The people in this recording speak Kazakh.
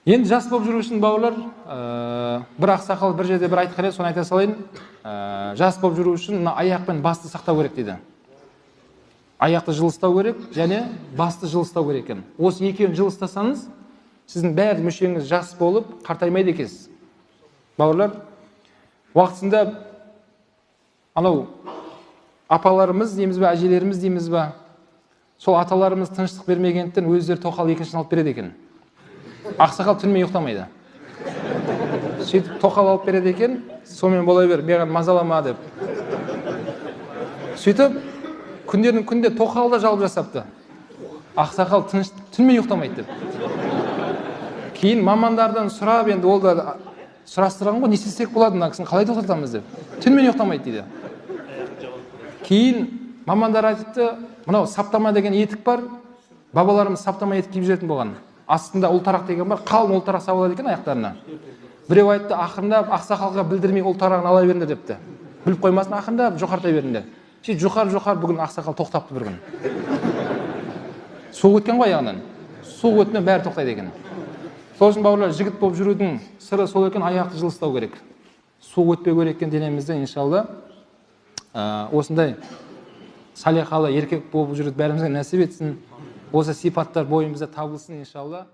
Енді жас болып жүру үшін бауырлар, бір ақсақал бір жерде бір айтқан еді, соны айта салайын. Жас болып жүру үшін мына аяқ пен басты сақтау керек дейді. Аяқты жылыстау керек және басты жылыстау керек екен. Осы екеуін жылыстасаңыз, сіздің бәрі мүшеңіз жас болып қартаймайды екенсіз. Бауырлар, уақытында анау апаларымыз дейміз бе, әжелеріміз дейміз бе, сол аталарымыз тыныштық бермегендіктен өздері тоқал екіншісін алып береді екен. Ақсақал түнімен ұйықтамайды. Сөйтіп тоқал алып береді екен, сонымен бола бер, маған мазалама деп. Сөйтіп күндердің күнде тоқалда жалып жасапты. Ақсақал түнімен ұйықтамайды деп. Кейін мамандардан сұрап, енді ол да сұрастырған ғой, не істесек болады, мына кісіні қалай тоқтатамыз деп. Түнімен ұйықтамайды дейді. Кейін мамандар айтыпты, мынау саптама деген етік бар, бабаларымыз саптама етік киіп жүретін болған. Астында ұлтарақ деген бар, қалың ұлтарақ сабылады екен аяқтарына. Біреу айтты, ақырындап ақсақалға білдірмей ұлтарағын ала беріңдер депті. Біліп қоймасын, ақырындап жоқартай беріңдер. Жоқар бүгін ақсақал тоқтапты бір күн. Суық өткен ғой аяғынан. Суық өткен бәрі тоқтайды екен. Сол үшін бауырлар, жігіт болып жүрудің сыры сол екен, аяқты жылыстау керек. Суық өтпеу керек екен денемізде, иншалла. Осындай салиқалы еркек болып жүруді бәрімізге нәсіп етсін. Осы сипаттар бойымызда табылсын, иншалла.